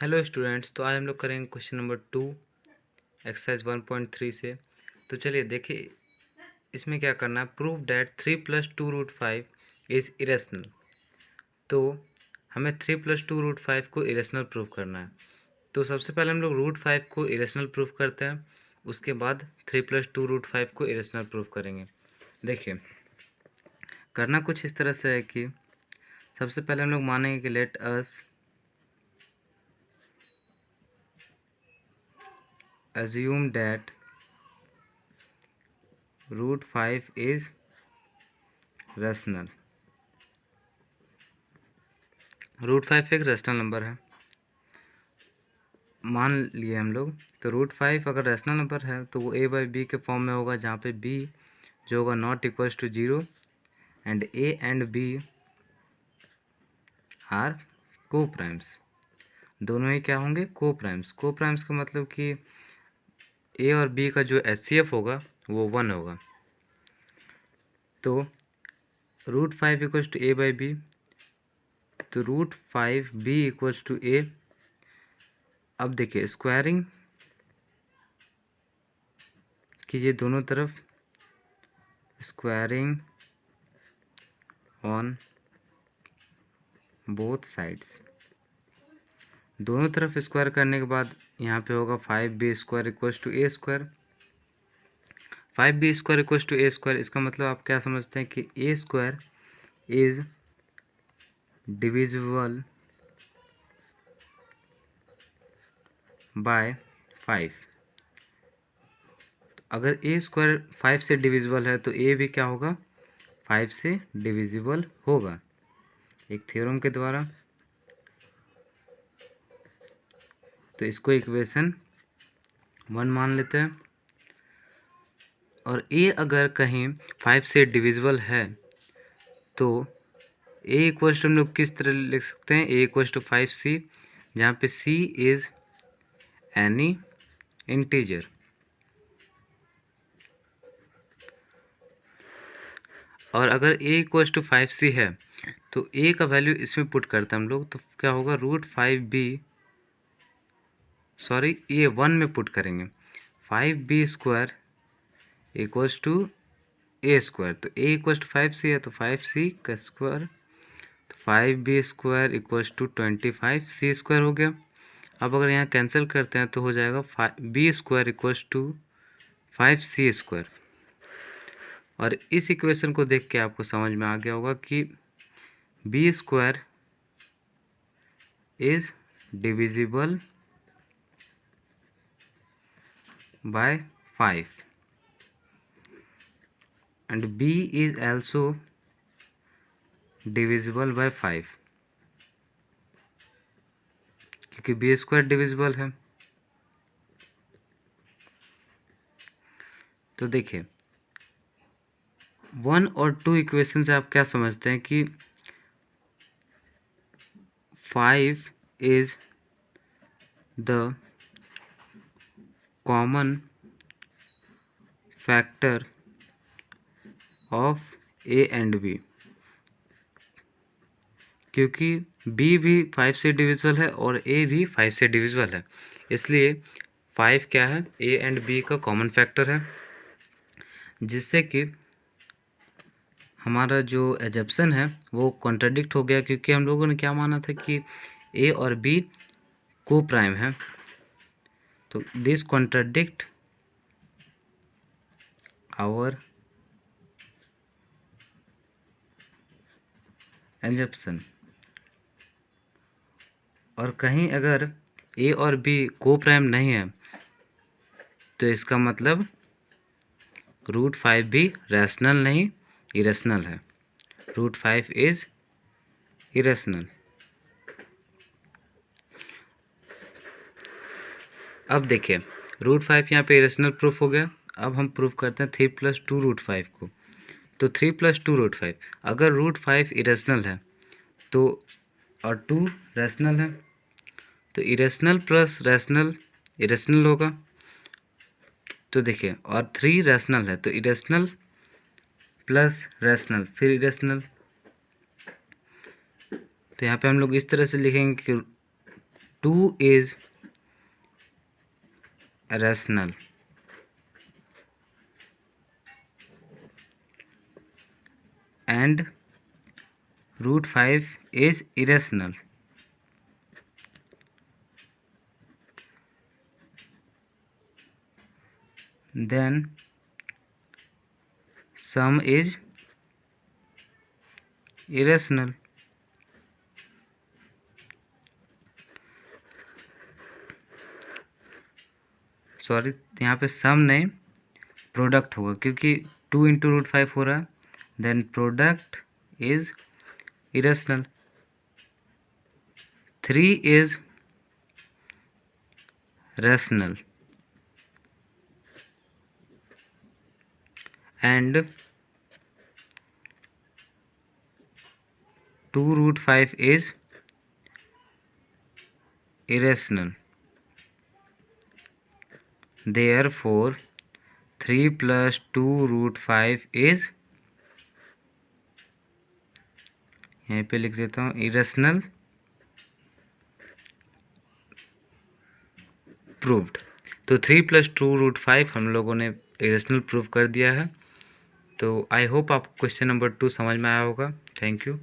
Hello students, तो आज हम लोग करेंगे क्वेश्चन नंबर 2 एक्सरसाइज 1.3 से। तो चलिए देखिए इसमें क्या करना है। Prove that 3 + 2√5 is irrational. तो हमें 3 + 2√5 को इरेशनल प्रूव करना है। तो सबसे पहले हम लोग √5 को इरेशनल प्रूव करते हैं, उसके बाद 3 + 2√5 को इरेशनल प्रूव करेंगे। देखिए करना कुछ इस तरह से है कि सबसे पहले हम लोग मानेंगे कि let us assume that √5 is rational। √5 एक रेशनल नंबर है, मान लिए हम लोग। तो √5 अगर रेशनल नंबर है तो वो a/b के फॉर्म में होगा, जहाँ पे b जो होगा not equals to 0 and a and b are coprimes. दोनों ही क्या होंगे? को प्राइम्स। को प्राइम्स का मतलब कि a और b का जो HCF होगा वो 1 होगा। तो √5 इक्वल्स टू a/b, तो √5b इक्वल्स टू a। अब देखिए स्क्वायरिंग कीजिए दोनों तरफ, स्क्वायरिंग ऑन बोथ साइड्स। दोनों तरफ स्क्वायर करने के बाद यहाँ पे होगा 5b² equals to a²। 5b² equals to a², इसका मतलब आप क्या समझते हैं कि a² इज डिविजिबल बाय 5। अगर a² 5 से डिविजिबल है तो a भी क्या होगा? 5 से डिविजिबल होगा एक थ्योरम के द्वारा। तो इसको इक्वेशन 1 मान लेते हैं। और a अगर कहीं 5 से डिविजिबल है तो a इक्वल्स टू हम लोग किस तरह लिख सकते हैं? a इक्वल्स टू 5c, जहाँ पे c इज एनी इंटीजर। और अगर a इक्वल्स टू 5c है तो a का वैल्यू इसमें पुट करते हैं हम लोग, तो क्या होगा? ये 1 में पुट करेंगे। 5b² equals to a²। तो a इक्वल्स टू 5c है तो 5c का स्क्वायर, तो 5b² इक्वल्स टू 25c² हो गया। अब अगर यहाँ कैंसिल करते हैं तो हो जाएगा b² इक्वल्स टू 5c²। और इस इक्वेशन को देख के आपको समझ में आ गया होगा कि b² is divisible by 5 and b is also divisible by 5, क्योंकि b² डिविजिबल है। तो देखिए 1 और 2 इक्वेशन से आप क्या समझते हैं कि 5 is the common factor of a and b, क्योंकि b भी 5 से डिविजिबल है और a भी 5 से डिविजिबल है, इसलिए 5 क्या है? a एंड b का कॉमन फैक्टर है, जिससे कि हमारा जो एजप्शन है वो कॉन्ट्राडिक्ट हो गया, क्योंकि हम लोगों ने क्या माना था कि a और b को प्राइम है। तो दिस कॉन्ट्राडिक्ट आवर एजप्शन। और कहीं अगर a और b को प्राइम नहीं है तो इसका मतलब √5 भी रैशनल नहीं, इरेशनल है। √5 इज इरेशनल। अब देखिए √5 यहाँ पे इरेशनल प्रूफ हो गया। अब हम प्रूफ करते हैं 3 + 2√5 को। तो 3 + 2√5, अगर √5 इरेशनल है तो और 2 रैशनल है, तो इरेशनल प्लस रैशनल इरेशनल होगा। तो देखिए और 3 रैशनल है तो इरेशनल प्लस रैशनल फिर इरेशनल। तो यहाँ पे हम लोग इस तरह से लिखेंगे कि 2 is rational and root 5 is irrational, then sum is irrational. Sorry, यहाँ पे सम नहीं प्रोडक्ट होगा क्योंकि 2 इंटू रूट 5 हो रहा है, then product is irrational. 3 is rational and 2 root 5 is irrational. Therefore 3 plus 2 root 5 is, यहाँ पे लिख देता हूँ irrational प्रूव्ड। तो 3 plus 2 root 5 हम लोगों ने irrational प्रूव कर दिया है। तो आई होप आपको क्वेश्चन नंबर 2 समझ में आया होगा। Thank you.